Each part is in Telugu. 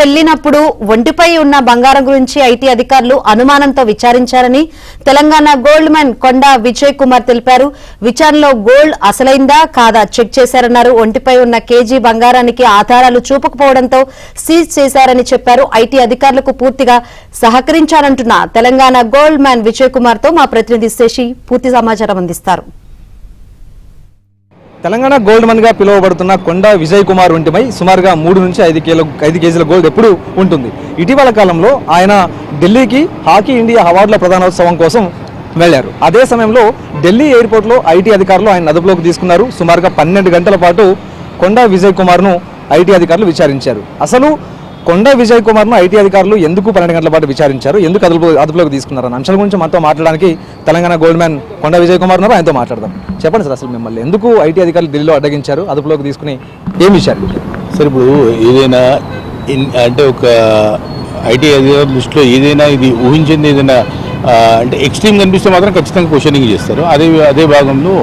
వెళ్లినప్పుడు ఒంటిపై ఉన్న బంగారం గురించి ఐటీ అధికారులు అనుమానంతో విచారించారని తెలంగాణ గోల్డ్ మ్యాన్ కొండా విజయ్ కుమార్ తెలిపారు. విచారణలో గోల్డ్ అసలైందా కాదా చెక్ చేశారన్నారు. ఒంటిపై ఉన్న కేజీ బంగారానికి ఆధారాలు చూపకపోవడంతో సీజ్ చేశారని చెప్పారు. ఐటీ అధికారులకు పూర్తిగా సహకరించారంటున్న తెలంగాణ గోల్డ్ మ్యాన్ విజయ్ కుమార్ తో మా ప్రతినిధి శశి పూర్తి సమాచారం అందిస్తారు. తెలంగాణ గోల్డ్ మన్ గా పిలువబడుతున్న కొండా విజయ్ కుమార్ ఒంటిపై సుమారుగా 3 నుంచి 5 కేజీల గోల్డ్ ఎప్పుడు ఉంటుంది. ఇటీవల కాలంలో ఆయన ఢిల్లీకి హాకీ ఇండియా అవార్డుల ప్రధానోత్సవం కోసం వెళ్లారు. అదే సమయంలో ఢిల్లీ ఎయిర్పోర్ట్ లో ఐటీ అధికారులు ఆయన అదుపులోకి తీసుకున్నారు. సుమారుగా 12 గంటల పాటు కొండా విజయ్ కుమార్ ను ఐటీ అధికారులు విచారించారు. అసలు కొండా విజయ్ కుమార్ ను ఐటీ అధికారులు ఎందుకు 12 గంటల పాటు విచారించారు, ఎందుకు అదుపులోకి తీసుకున్నారు అన్న అంశాల గురించి మనతో మాట్లాడడానికి తెలంగాణ గోల్డ్ మ్యాన్ కొండా విజయ్ కుమార్ ఉన్నారు. ఆయనతో మాట్లాడదాం. చెప్పండి సార్, అసలు మిమ్మల్ని ఎందుకు ఐటీ అధికారులు ఢిల్లీలో అడ్డగించారు, అదుపులోకి తీసుకుని ఏం విషయాలు? సార్, ఇప్పుడు ఏదైనా అంటే ఒక ఐటీ అధికారుల దృష్టిలో ఏదైనా ఇది ఊహించింది ఏదైనా అంటే ఎక్స్ట్రీమ్ కనిపిస్తే మాత్రం ఖచ్చితంగా క్వశ్చనింగ్ చేస్తారు. అదే భాగంలో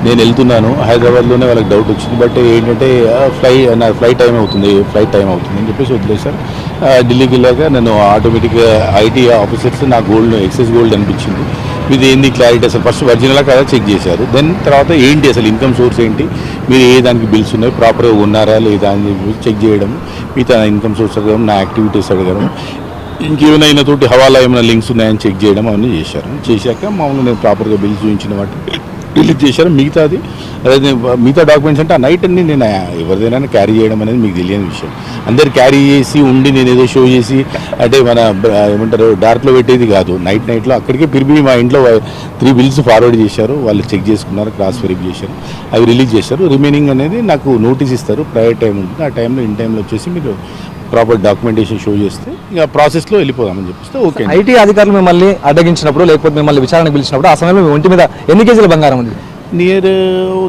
నేను వెళ్తున్నాను, హైదరాబాద్లోనే వాళ్ళకి డౌట్ వచ్చింది. బట్ ఏంటంటే నా ఫ్లైట్ టైం అవుతుంది అని చెప్పేసి వదిలేశారు. ఢిల్లీకి వెళ్ళాక నన్ను ఆటోమేటిక్గా ఐటీ ఆఫీసర్స్ నా గోల్డ్ ఎక్సెస్ గోల్డ్ అనిపించింది. ఇది ఏంది క్లారిటీ, అసలు ఫస్ట్ ఒరిజినల్ కదా చెక్ చేశారు. దెన్ తర్వాత ఏంటి అసలు ఇన్కమ్ సోర్స్ ఏంటి, మీరు ఏ దానికి బిల్స్ ఉన్నాయి, ప్రాపర్గా ఉన్నారా లేదా అని చెప్పి చెక్ చేయడం, మిగతా ఇన్కమ్ సోర్స్ అడగడం, నా యాక్టివిటీస్ అడగడం, ఇంకేమైనా తోటి హవాలా ఏమైనా లింక్స్ ఉన్నాయని చెక్ చేయడం అవన్నీ చేశారు. చేశాక మామూలుగా నేను ప్రాపర్గా బిల్స్ చూపించిన వాటి రిలీజ్ చేశారు. మిగతా డాక్యుమెంట్స్ అంటే ఆ నైట్ అన్ని నేను ఎవరిదైనా క్యారీ చేయడం అనేది మీకు తెలియని విషయం. అందరు క్యారీ చేసి ఉండి నేను ఏదో షో చేసి అంటే మన ఏమంటారు డార్క్లో పెట్టేది కాదు. నైట్లో అక్కడికే పిలిపి మా ఇంట్లో 3 బిల్స్ ఫార్వర్డ్ చేశారు. వాళ్ళు చెక్ చేసుకున్నారు, క్రాస్ వెరిఫై చేశారు, అవి రిలీజ్ చేశారు. రిమైనింగ్ అనేది నాకు నోటీస్ ఇస్తారు, ప్రైవేట్ టైం ఉంటుంది. ఆ టైంలో ఇన్ టైంలో వచ్చేసి మీరు ప్రాపర్ డాక్యుమెంటేషన్ షో చేస్తే ఇక ప్రాసెస్లో వెళ్ళిపోదామని చెప్పిస్తే ఓకే. ఐటీ అధికారులు మిమ్మల్ని అడ్డగించినప్పుడు లేకపోతే మిమ్మల్ని విచారణకు పిలిచినప్పుడు ఆ సమయంలో మీ ఒంటి మీద ఎన్ని కేజీల బంగారం ఉంది? నియర్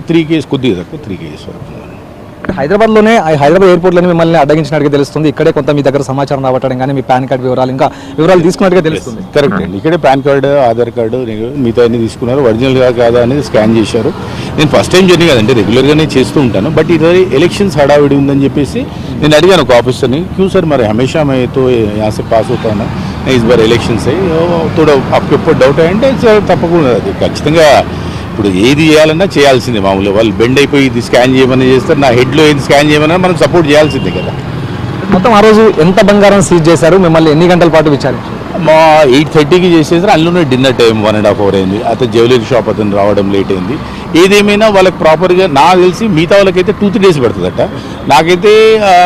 3 కేజీస్, కొద్దిగా తక్కువ 3 కేజీస్ వరకు. హైదరాబాద్ ఎయిర్పోర్ట్లోనే మిమ్మల్ని అడ్డగించినట్టుగా తెలుస్తుంది. ఇక్కడే కొంత మీ దగ్గర సమాచారం రావటం కానీ మీ పాన్ కార్డు వివరాలు ఇంకా వివరాలు తీసుకున్నట్టుగా తెలుస్తుంది. కరెక్ట్ అండి, ఇక్కడే పాన్ కార్డు, ఆధార్ కార్డు మిగతా అన్ని తీసుకున్నారు. ఒరిజినల్గా కాదా అనేది స్కాన్ చేశారు. నేను ఫస్ట్ టైం జర్నీ కదండి, రెగ్యులర్గానే చేస్తూ ఉంటాను. బట్ ఈరోజు ఎలక్షన్స్ హడావిడి ఉందని చెప్పేసి నేను అడిగాను ఒక ఆఫీసర్ని, క్యూ సార్ మరి హమేషా मैं तो यहाँ से पास होता ना, इस बार ఎలక్షన్స్ थोड़ा आपके ऊपर డౌట్ అంటే తప్పకుండా అది ఖచ్చితంగా ఇప్పుడు ఏది చేయాలన్నా చేయాల్సిందే. మామూలుగా వాళ్ళు బెండ్ అయిపోయి ఇది స్కాన్ చేయమని చేస్తారు, నా హెడ్లో ఏది స్కాన్ చేయమన్నా మనం సపోర్ట్ చేయాల్సిందే కదా. మొత్తం ఆ రోజు ఎంత బంగారం సీజ్ చేశారు, మిమ్మల్ని ఎన్ని గంటల పాటు విచారించారు? మా 8:30కి చేసేసారు. అందులోనే డిన్నర్ టైం 1.5 అవర్ అయింది. అతను జ్యువెలరీ షాప్ అతను రావడం లేట్ అయింది. ఏదేమైనా వాళ్ళకి ప్రాపర్గా నాకు తెలిసి మిగతా వాళ్ళకైతే 2-3 డేస్ పడుతుందట. నాకైతే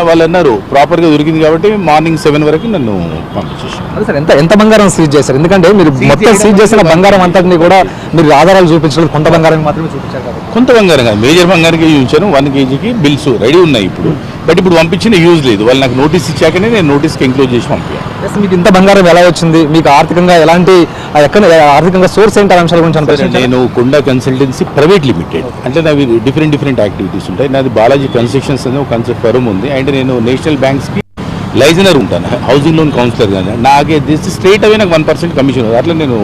వాళ్ళు అన్నారు ప్రాపర్గా దొరికింది కాబట్టి మార్నింగ్ 7 వరకు నన్ను పంపించేసారు. అదే సార్, ఎంత బంగారం సీజ్ చేశారు? ఎందుకంటే మీరు మొత్తం సీజ్ చేసిన బంగారం అంతటిని కూడా మీరు ఆధారాలు చూపించలేదు, కొంత బంగారం మాత్రమే చూపించారు కదా. కొంత బంగారం కాదు, మేజర్ బంగారానికి చూపించాను. 1 కేజీకి బిల్స్ రెడీ ఉన్నాయి ఇప్పుడు. బట్ ఇప్పుడు పంపించిన యూజ్ లేదు. వాళ్ళు నాకు నోటీస్ ఇచ్చాకనే నేను నోటీస్కి ఎంక్లోజ్ చేసి పంపించాను. మీకు ఇంత బంగారం ఎలా వచ్చింది, మీకు ఆర్థికంగా ఎలాంటి ఆర్థికంగా సోర్స్ ఏంటి అంశాల గురించి? నేను కొండా కన్సల్టెన్సీ ప్రైవేట్ లిమిటెడ్, అంటే నావి డిఫరెంట్ యాక్టివిటీస్ ఉంటాయి. నాది బాలాజీ కన్స్ట్రక్షన్స్ అనే ఒక కన్సల్ట్ ఫర్మ్ ఉంది. అంటే నేను నేషనల్ బ్యాంక్స్కి లైజనర్ ఉంటాను, హౌసింగ్ లోన్ కౌన్సిలర్. కానీ నాకే స్ట్రైట్ అవే నాకు 1% కమిషన్. అట్లా నేను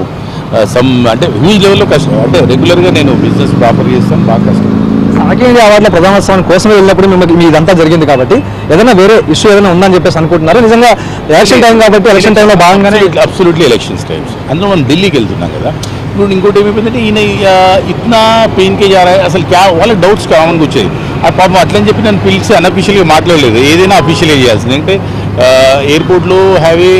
అంటే హ్యూజ్ లెవెల్లో కష్టం, అంటే రెగ్యులర్గా నేను బిజినెస్ ప్రాపర్ చేస్తాను, బాగా కష్టం. హాకీ ఇండియా అవార్డుల ప్రధానోత్సవం కోసం వెళ్ళినప్పుడు మీ ఇదంతా జరిగింది కాబట్టి ఏదైనా వేరే ఇష్యూ ఏదైనా ఉందని చెప్పేసి అనుకుంటున్నారు? నిజంగా ఎలక్షన్ టైం కాబట్టి ఎలక్షన్ టైంలో భాగంగానే అబ్సల్యూట్లీ ఎలక్షన్స్ టైమ్స్. అందులో మనం ఢిల్లీకి వెళ్తున్నాం కదా. ఇప్పుడు ఇంకోటి ఏమైపోయిందంటే ఈయన ఇట్నా పెయిన్కే జారా అసలు వాళ్ళకి డౌట్స్ కామన్గా వచ్చాయి. ఆ పాపం అట్లని చెప్పి నన్ను పిలిచి అన్అఫీషియల్గా మాట్లాడలేదు. ఏదైనా అఫీషియల్గా చేయాల్సింది. అంటే ఎయిర్పోర్ట్లో హ్యావీ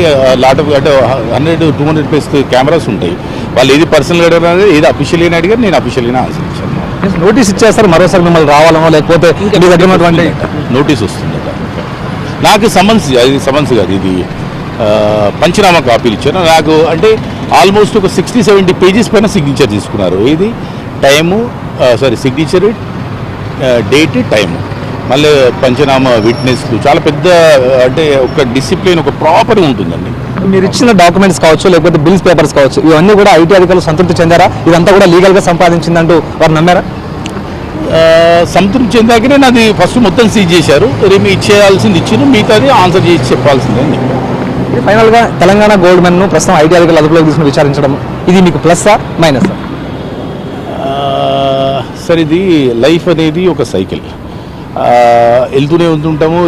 లాట్ ఆఫ్ అంటే 100-200 ప్లస్ కెమెరాస్ ఉంటాయి. వాళ్ళు ఏది పర్సనల్గా అడిగారు, ఏది అఫీషియల్గా అడిగారు, నేను అఫీషియల్గానే ఆన్సర్ ఇచ్చాను. నోటీస్ ఇచ్చేస్తారు మరోసారి మిమ్మల్ని రావాలనో లేకపోతే మీ దగ్గర ఉన్నటువంటి నోటీస్ వస్తుందట. నాకు సమన్స్ కాదు, ఇది పంచనామా కాపీలు ఇచ్చారు నాకు. అంటే ఆల్మోస్ట్ ఒక 60-70 పేజెస్ పైన సిగ్నేచర్ తీసుకున్నారు. ఇది టైము సిగ్నేచర్, డేట్, టైము, మళ్ళీ పంచనామా, విట్నెస్లు, చాలా పెద్ద అంటే ఒక డిసిప్లిన్, ఒక ప్రాపర్గా ఉంటుందండి. మీరు ఇచ్చిన డాక్యుమెంట్స్ కావచ్చు లేకపోతే బిల్స్ పేపర్స్ కావచ్చు, ఇవన్నీ కూడా ఐటీ అధికారులు సంతృప్తి చెందారా? ఇదంతా కూడా లీగల్గా సంపాదించిందంటూ వారు నమ్మారా? సంతృప్తి చెందాకనే నాది ఫస్ట్ మొత్తం సీజ్ చేశారు. రేపు ఇచ్చేయాల్సింది ఇచ్చారు, మిగతాది ఆన్సర్ చేసి చెప్పాల్సిందే అని చెప్పారు. ఫైనల్గా తెలంగాణ గోల్డ్ మెన్ను ప్రస్తుతం ఐటీ అధికారులు అదుపులోకి తీసుకుని విచారించడం ఇది మీకు ప్లస్సా మైనసా? సార్, ఇది లైఫ్ అనేది ఒక సైకిల్. వెళ్తూనే ఉంటుంటాము.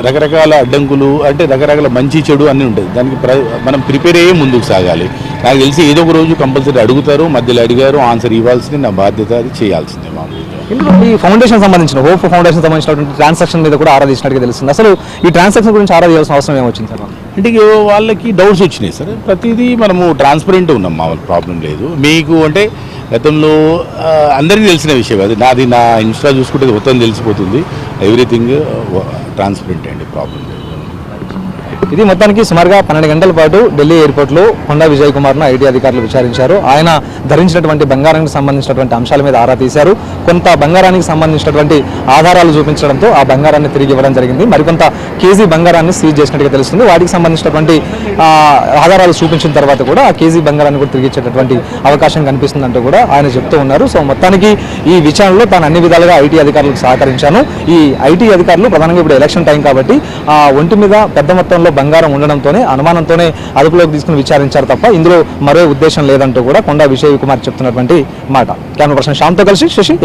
రకరకాల అడ్డంకులు అంటే రకరకాల మంచి చెడు అన్నీ ఉంటాయి. దానికి మనం ప్రిపేర్ అయ్యే ముందుకు సాగాలి. నాకు తెలిసి ఏదో ఒక రోజు కంపల్సరీ అడుగుతారు, మధ్యలో అడిగారు, ఆన్సర్ ఇవ్వాల్సింది నా బాధ్యత, అది చేయాల్సిందే మామూలుగా. ఇందులో ఈ ఫౌండేషన్ సంబంధించిన హోప్ ఫౌండేషన్ సంబంధించినటువంటి ట్రాన్సాక్షన్ మీద కూడా ఆరా తీసినట్టుగా తెలుస్తుంది. అసలు ఈ ట్రాన్సాక్షన్ గురించి ఆరా తీయాల్సిన అవసరం ఏమొచ్చింది సార్? అంటే ఇక వాళ్ళకి డౌట్స్ వచ్చినాయి సార్. ప్రతిదీ మనము ట్రాన్స్పరెంట్ ఉన్నాం, మామూలు ప్రాబ్లం లేదు. మీకు అంటే గతంలో అందరికీ తెలిసిన విషయం అది. నా ఇన్స్టా చూసుకుంటే మొత్తం తెలిసిపోతుంది. ఎవ్రీథింగ్ ట్రాన్స్పరెంట్ అండి, ప్రాబ్లం లేదు. ఇది మొత్తానికి సుమారుగా 12 గంటల పాటు ఢిల్లీ ఎయిర్పోర్ట్లో కొండా విజయ్ కుమార్ను ఐటీ అధికారులు విచారించారు. ఆయన ధరించినటువంటి బంగారానికి సంబంధించినటువంటి అంశాల మీద ఆరా తీశారు. కొంత బంగారానికి సంబంధించినటువంటి ఆధారాలు చూపించడంతో ఆ బంగారాన్ని తిరిగి ఇవ్వడం జరిగింది. మరికొంత కేజీ బంగారాన్ని సీజ్ చేసినట్టుగా తెలుస్తుంది. వాటికి సంబంధించినటువంటి ఆధారాలు చూపించిన తర్వాత కూడా ఆ కేజీ బంగారాన్ని కూడా తిరిగి ఇచ్చేటటువంటి అవకాశం కనిపిస్తుందంటూ కూడా ఆయన చెప్తూ ఉన్నారు. సో మొత్తానికి ఈ విచారణలో తాను అన్ని విధాలుగా ఐటీ అధికారులకు సహకరించాను. ఈ ఐటీ అధికారులు ప్రధానంగా ఇప్పుడు ఎలక్షన్ టైం కాబట్టి ఆ ఒంటి మీద పెద్ద మొత్తంలో బంగారం ఉండడంతోనే అనుమానంతోనే అదుపులోకి తీసుకుని విచారించారు తప్ప ఇందులో మరో ఉద్దేశం లేదంటూ కూడా కొండా విజయ్ కుమార్ చెప్తున్నటువంటి మాట. కెమెరా పర్సన్ శ్యామ్తో కలిసి శశి.